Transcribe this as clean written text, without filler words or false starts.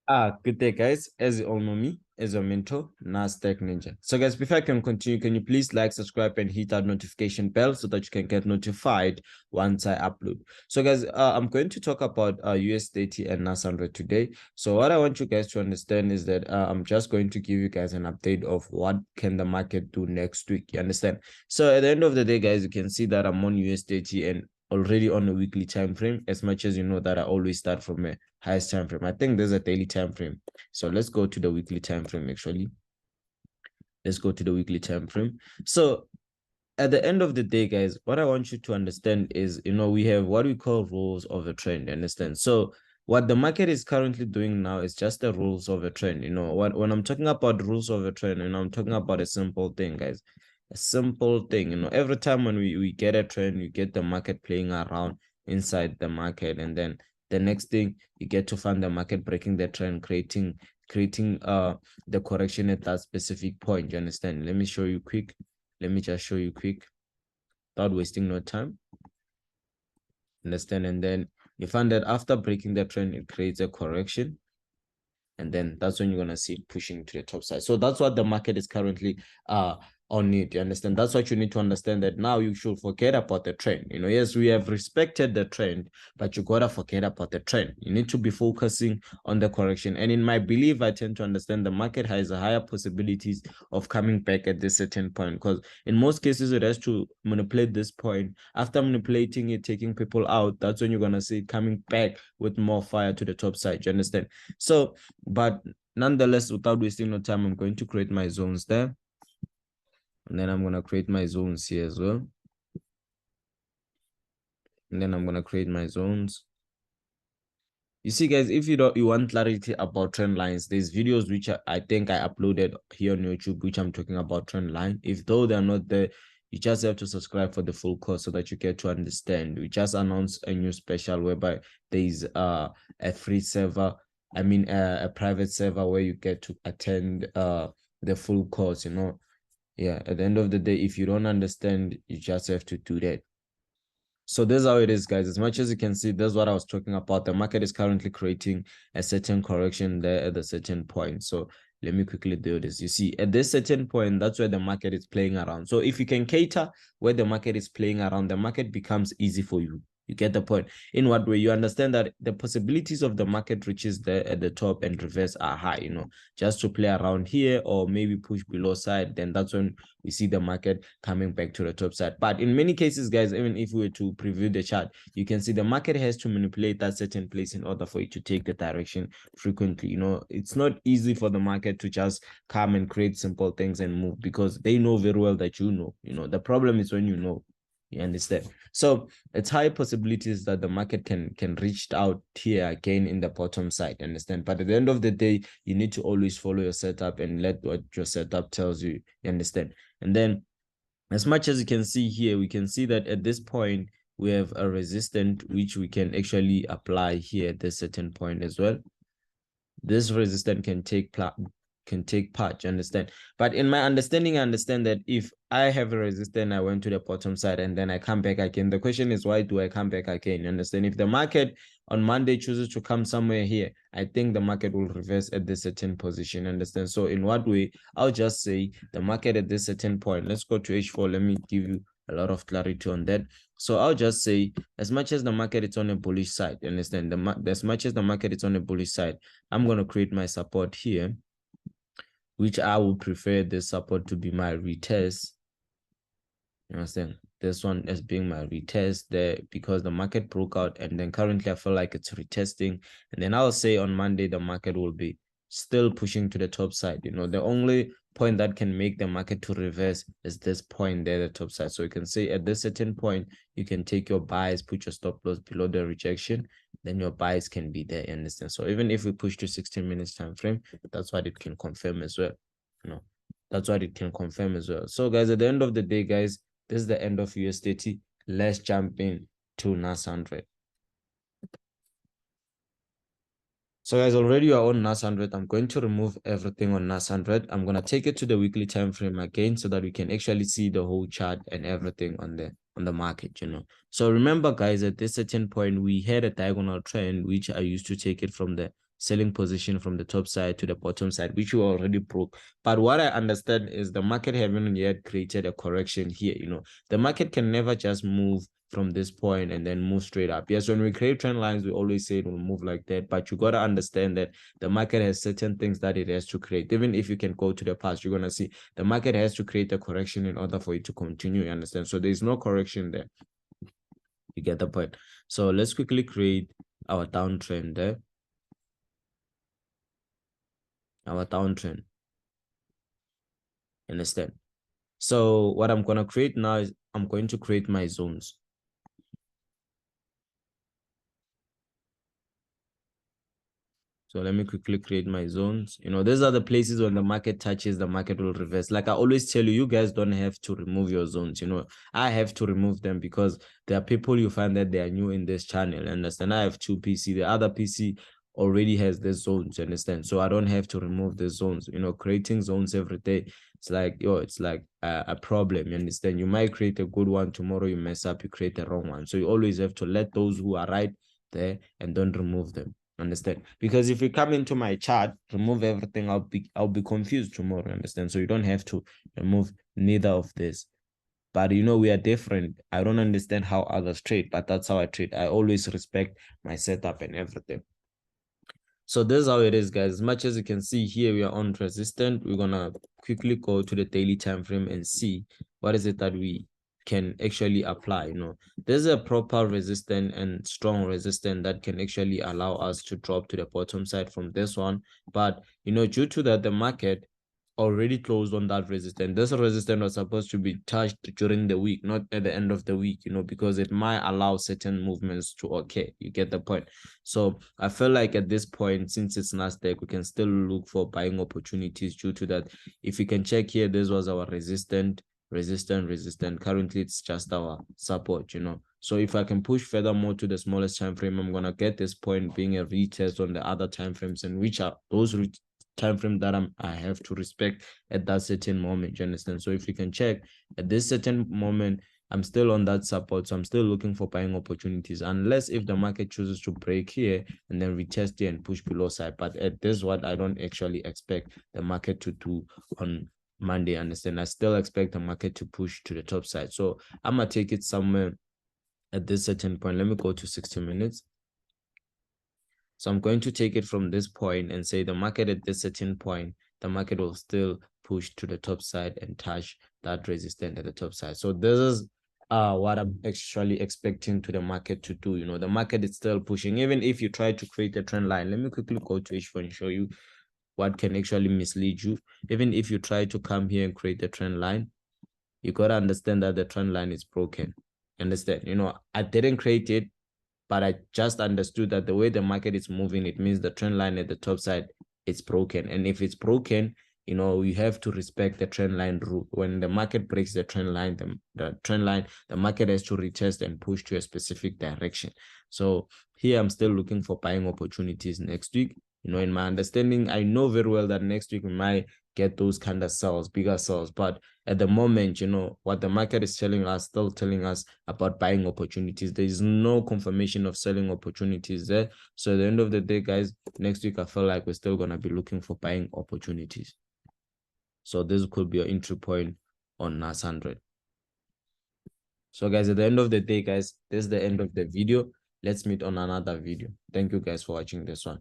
Good day, guys. As you all know me, as your mentor, Nasdaq Ninja. So, guys, before I can continue, can you please like, subscribe, and hit that notification bell so that you can get notified once I upload? So, guys, I'm going to talk about US30 and NAS100 today. So, what I want you guys to understand is that I'm just going to give you guys an update of what can the market do next week. You understand? So, at the end of the day, guys, you can see that I'm on US30 and already on a weekly time frame. As much as you know that I always start from a highest time frame. I think there's a daily time frame. So let's go to the weekly time frame actually. Let's go to the weekly time frame. So at the end of the day, guys, what I want you to understand is, we have what we call rules of a trend. You understand? So what the market is currently doing now is just the rules of a trend. When I'm talking about rules of a trend, I'm talking about a simple thing, guys. A simple thing. Every time when we get a trend, you get the market playing around inside the market, and then the next thing you get to find the market breaking the trend, creating the correction at that specific point. You understand? Let me show you quick. Let me just show you quick without wasting no time. Understand? And then you find that after breaking the trend, it creates a correction. And then that's when you're gonna see it pushing to the top side. So that's what the market is currently on it. You understand? That's what you need to understand, that now you should forget about the trend. Yes, we have respected the trend, but you gotta forget about the trend. You need to be focusing on the correction. And in my belief, I tend to understand the market has a higher possibilities of coming back at this certain point, because in most cases it has to manipulate this point. After manipulating it, taking people out, that's when you're gonna see it coming back with more fire to the top side. You understand? So, but nonetheless, without wasting no time, I'm going to create my zones there. And then I'm going to create my zones here as well. And then I'm going to create my zones. You see, guys, if you want clarity about trend lines, there's videos which I think I uploaded here on YouTube, which I'm talking about trend line. If though they're not there, you just have to subscribe for the full course so that you get to understand. We just announced a new special whereby there is a free server, a private server where you get to attend the full course. Yeah, at the end of the day, if you don't understand, you just have to do that. So this is how it is, guys. As much as you can see, that's what I was talking about. The market is currently creating a certain correction there at a certain point. So let me quickly do this. You see, at this certain point, that's where the market is playing around. So if you can cater where the market is playing around, the market becomes easy for you. You get the point. In what way? You understand that the possibilities of the market reaches there at the top and reverse are high, just to play around here or maybe push below side. Then that's when we see the market coming back to the top side. But in many cases, guys, even if we were to preview the chart, you can see the market has to manipulate that certain place in order for it to take the direction frequently. It's not easy for the market to just come and create simple things and move, because they know very well that the problem is when you know. You understand? So it's high possibilities that the market can reach out here again in the bottom side. Understand? But at the end of the day, you need to always follow your setup and let what your setup tells you. You understand? And then, as much as you can see here, we can see that at this point we have a resistance which we can actually apply here at this certain point as well. This resistance can take part, you understand? But in my understanding, I understand that if I have a resistance, I went to the bottom side and then I come back again. The question is, why do I come back again? You understand? If the market on Monday chooses to come somewhere here, I think the market will reverse at this certain position. Understand? So in what way? I'll just say the market at this certain point. Let's go to H4. Let me give you a lot of clarity on that. So I'll just say, as much as the market is on a bullish side, you understand? As much as the market is on a bullish side, I'm going to create my support here, which I would prefer this support to be my retest. You understand? This one as being my retest there, because the market broke out, and then currently I feel like it's retesting. And then I'll say on Monday, the market will be still pushing to the top side. The only point that can make the market to reverse is this point there, the top side. So you can say at this certain point, you can take your buys, put your stop loss below the rejection, then your buys can be there. You understand? So even if we push to 16 minutes time frame, that's what it can confirm as well. That's what it can confirm as well. So guys, at the end of the day, guys, this is the end of US30. Let's jump in to NAS100. So guys, already you are on NAS100. I'm going to remove everything on NAS100. I'm going to take it to the weekly time frame again so that we can actually see the whole chart and everything on there. on the market, So remember, guys, at this certain point, we had a diagonal trend, which I used to take it from the selling position from the top side to the bottom side, which we already broke. But what I understand is the market haven't yet created a correction here. The market can never just move from this point and then move straight up. Yes, when we create trend lines, we always say it will move like that, but you got to understand that the market has certain things that it has to create. Even if you can go to the past, you're going to see the market has to create a correction in order for it to continue. You understand? So there's no correction there. You get the point? So let's quickly create our downtrend there. Our downtrend. Understand? So what I'm going to create now is I'm going to create my zones. So let me quickly create my zones. These are the places when the market touches, the market will reverse. Like I always tell you, you guys don't have to remove your zones. I have to remove them because there are people you find that they are new in this channel. Understand? I have 2 PC. The other PC already has the zones. You understand? So I don't have to remove the zones. Creating zones every day, it's like a problem. You understand? You might create a good one, tomorrow you mess up, you create a wrong one. So you always have to let those who are right there and don't remove them. Understand? Because if you come into my chart, remove everything, I'll be confused tomorrow. Understand? So you don't have to remove neither of this. But we are different. I don't understand how others trade, but that's how I trade. I always respect my setup and everything. So this is how it is, guys. As much as you can see here, we are on resistant. We're gonna quickly go to the daily time frame and see what is it that we can actually apply. There's a proper resistance and strong resistance that can actually allow us to drop to the bottom side from this one. But due to that, the market already closed on that resistance. This resistance was supposed to be touched during the week, not at the end of the week, because it might allow certain movements to occur. You get the point? So I feel like at this point, since it's Nasdaq, we can still look for buying opportunities due to that. If you can check here, this was our resistant. Currently, it's just our support, So if I can push further more to the smallest time frame, I'm gonna get this point being a retest on the other time frames, and which are those time frame that I have to respect at that certain moment. You understand? So if you can check at this certain moment, I'm still on that support, so I'm still looking for buying opportunities, unless if the market chooses to break here and then retest here and push below side. But at this what I don't actually expect the market to do on Monday. Understand? I still expect the market to push to the top side, so I'm gonna take it somewhere at this certain point. Let me go to 60 minutes. So I'm going to take it from this point and say the market at this certain point, the market will still push to the top side and touch that resistance at the top side. So this is what I'm actually expecting to the market to do. The market is still pushing. Even if you try to create a trend line, let me quickly go to H4 and show you what can actually mislead you. Even if you try to come here and create a trend line, you got to understand that the trend line is broken. Understand? I didn't create it, but I just understood that the way the market is moving, it means the trend line at the top side is broken. And if it's broken, you have to respect the trend line rule. When the market breaks the trend line, the market has to retest and push to a specific direction. So here I'm still looking for buying opportunities next week. In my understanding, I know very well that next week we might get those kind of sells, bigger sells. But at the moment, what the market is still telling us about buying opportunities. There is no confirmation of selling opportunities there. So at the end of the day, guys, next week I feel like we're still gonna be looking for buying opportunities. So this could be your entry point on NAS 100. So guys, at the end of the day, guys, this is the end of the video. Let's meet on another video. Thank you guys for watching this one.